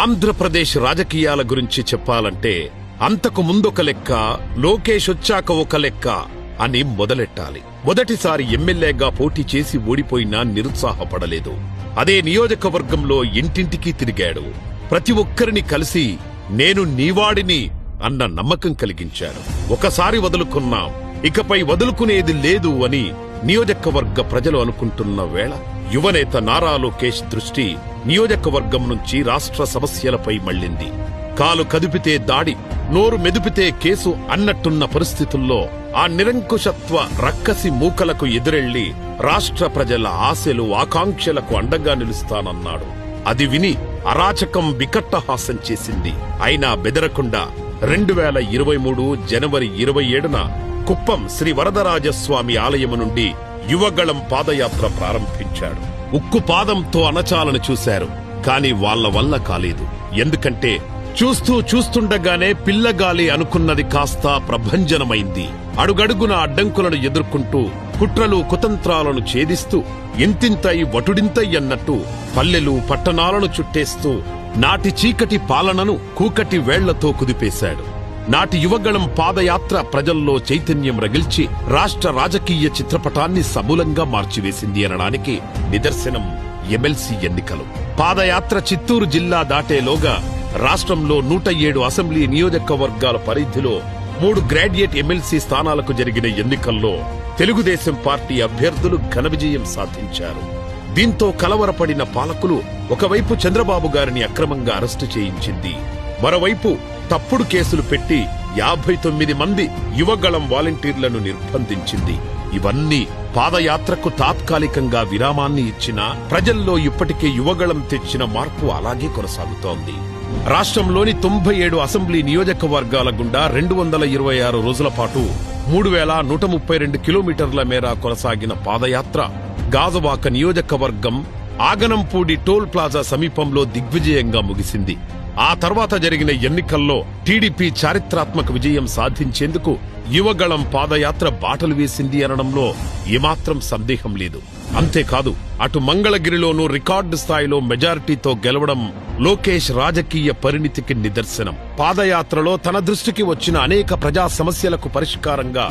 ఆంధ్రప్రదేశ్ రాజకీయాల గురించి చెప్పాలంటే అంతకు ముందొక లెక్క, లోకేష్ వచ్చాక ఒక లెక్క అని మొదలెట్టాలి. మొదటిసారి ఎమ్మెల్యేగా పోటీ చేసి ఓడిపోయినా నిరుత్సాహపడలేదు. అదే నియోజకవర్గంలో ఇంటింటికి తిరిగాడు. ప్రతి ఒక్కరిని కలిసి నేను నీవాడిని అన్న నమ్మకం కలిగించాడు. ఒకసారి వదులుకున్నాం, ఇకపై వదులుకునేది లేదు అని నియోజకవర్గ ప్రజలు అనుకుంటున్న వేళ యువనేత నారా లోకేష్ దృష్టి నియోజకవర్గం నుంచి రాష్ట్ర సమస్యలపై మళ్లింది. కాలు కదిపితే దాడి, నోరు మెదిపితే కేసు అన్నట్టున్న పరిస్థితుల్లో ఆ నిరంకుశత్వ రక్కసి మూకలకు ఎదురెళ్లి రాష్ట్ర ప్రజల ఆశలు ఆకాంక్షలకు అండగా నిలుస్తానన్నాడు. అది విని అరాచకం వికట్టహాసం చేసింది. అయినా బెదరకుండా 2023 జనవరి 27న కుప్పం శ్రీ వరదరాజస్వామి ఆలయము నుండి యువగళం పాదయాత్ర ప్రారంభించాడు. ఉక్కు పాదంతో అణచాలని చూశారు, కాని వాళ్ల వల్ల కాలేదు. ఎందుకంటే చూస్తుండగానే పిల్లగాలి అనుకున్నది కాస్త ప్రభంజనమైంది. అడుగడుగున అడ్డంకులను ఎదుర్కొంటూ కుట్రలు కుతంత్రాలను ఛేదిస్తూ ఇంతింతై వటుడింతై అన్నట్టు పల్లెలు పట్టణాలను చుట్టేస్తూ నాటి చీకటి పాలనను కూకటి వేళ్లతో కుదిపేశాడు. నాటి యువగళం పాదయాత్ర ప్రజల్లో చైతన్యం రగిల్చి రాష్ట్ర రాజకీయ చిత్రపటాన్ని సమూలంగా మార్చివేసింది అనడానికి నిదర్శనం ఎమ్మెల్సీ ఎన్నికలు. పాదయాత్ర చిత్తూరు జిల్లా దాటేలోగా రాష్ట్రంలో 107 అసెంబ్లీ నియోజకవర్గాల పరిధిలో 3 గ్రాడ్యుయేట్ ఎమ్మెల్సీ స్థానాలకు జరిగిన ఎన్నికల్లో తెలుగుదేశం పార్టీ అభ్యర్థులు ఘన విజయం సాధించారు. దీంతో కలవరపడిన పాలకులు ఒకవైపు చంద్రబాబు గారిని అక్రమంగా అరెస్టు చేయించింది, మరోవైపు తప్పుడు కేసులు పెట్టి 59 మంది యువగళం వాలంటీర్లను నిర్బంధించింది. ఇవన్నీ పాదయాత్రకు తాత్కాలికంగా విరామాన్ని ఇచ్చినా ప్రజల్లో ఇప్పటికే యువగళం తెచ్చిన మార్పు అలాగే కొనసాగుతోంది. రాష్ట్రంలోని 97 అసెంబ్లీ నియోజకవర్గాల గుండా 226 రోజుల పాటు 3132 కిలోమీటర్ల మేర కొనసాగిన పాదయాత్ర గాజువాక నియోజకవర్గం ఆగనంపూడి టోల్ ప్లాజా సమీపంలో దిగ్విజయంగా ముగిసింది. ఆ తర్వాత జరిగిన ఎన్నికల్లో టీడీపీ చారిత్రాత్మక విజయం సాధించేందుకు యువగళం పాదయాత్ర బాటలు వేసింది అనడంలో ఏమాత్రం సందేహం లేదు. అంతేకాదు, అటు మంగళగిరిలోనూ రికార్డు స్థాయిలో మెజారిటీతో గెలవడం లోకేష్ రాజకీయ పరిణితికి నిదర్శనం. పాదయాత్రలో తన దృష్టికి వచ్చిన అనేక ప్రజా సమస్యలకు పరిష్కారంగా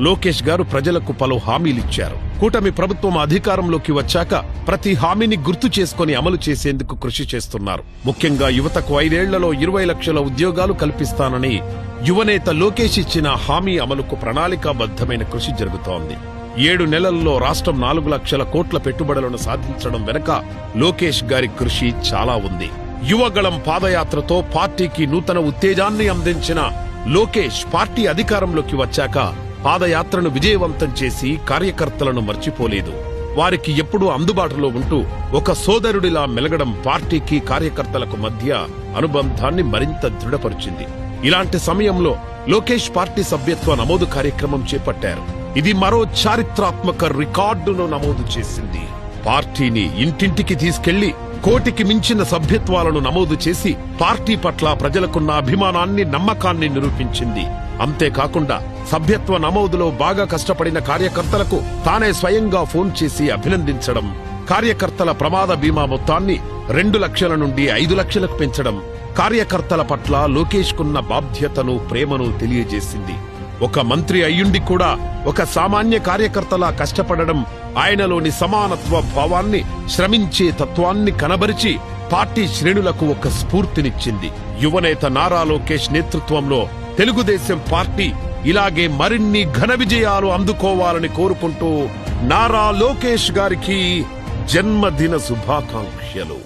లోకేష్ గారు ప్రజలకు పలు హామీలిచ్చారు. కూటమి ప్రభుత్వం అధికారంలోకి వచ్చాక ప్రతి హామీని గుర్తు చేసుకుని అమలు చేసేందుకు కృషి చేస్తున్నారు. ముఖ్యంగా యువతకు 5 ఏళ్లలో 20 లక్షల ఉద్యోగాలు కల్పిస్తానని యువనేత లోకేష్ ఇచ్చిన హామీ అమలుకు ప్రణాళికాబద్ధమైన కృషి జరుగుతోంది. 7 నెలల్లో రాష్ట్రం 4 లక్షల కోట్ల పెట్టుబడులను సాధించడం వెనుక లోకేష్ గారి కృషి చాలా ఉంది. యువగళం పాదయాత్రతో పార్టీకి నూతన ఉత్తేజాన్ని అందించిన లోకేష్ పార్టీ అధికారంలోకి వచ్చాక పాదయాత్రను విజయవంతం చేసి కార్యకర్తలను మర్చిపోలేదు. వారికి ఎప్పుడూ అందుబాటులో ఉంటూ ఒక సోదరుడిలా మెలగడం పార్టీకి కార్యకర్తలకు మధ్య అనుబంధాన్ని మరింత దృఢపరిచింది. ఇలాంటి సమయంలో లోకేష్ పార్టీ సభ్యత్వ నమోదు కార్యక్రమం చేపట్టారు. ఇది మరో చారిత్రాత్మక రికార్డును నమోదు చేసింది. పార్టీని ఇంటింటికి తీసుకెళ్లి 1 కోటికి మించిన సభ్యత్వాలను నమోదు చేసి పార్టీ పట్ల ప్రజలకున్న అభిమానాన్ని నమ్మకాన్ని నిరూపించింది. అంతేకాకుండా సభ్యత్వ నమోదులో బాగా కష్టపడిన కార్యకర్తలకు తానే స్వయంగా ఫోన్ చేసి అభినందించడం, కార్యకర్తల ప్రమాద బీమా మొత్తాన్ని 2 లక్షల నుండి 5 లక్షలకు పెంచడం కార్యకర్తల పట్ల లోకేష్ కున్న బాధ్యతను ప్రేమను తెలియజేసింది. ఒక మంత్రి అయ్యుండి కూడా ఒక సామాన్య కార్యకర్తలా కష్టపడడం ఆయనలోని సమానత్వ భావాన్ని, శ్రమించే తత్వాన్ని కనబరిచి పార్టీ శ్రేణులకు ఒక స్ఫూర్తినిచ్చింది. యువనేత నారా లోకేష్ నేతృత్వంలో తెలుగుదేశం పార్టీ ఇలాగే మరిన్ని ఘన విజయాలు అందుకోవాలని కోరుకుంటూ నారా లోకేష్ గారికి జన్మదిన శుభాకాంక్షలు.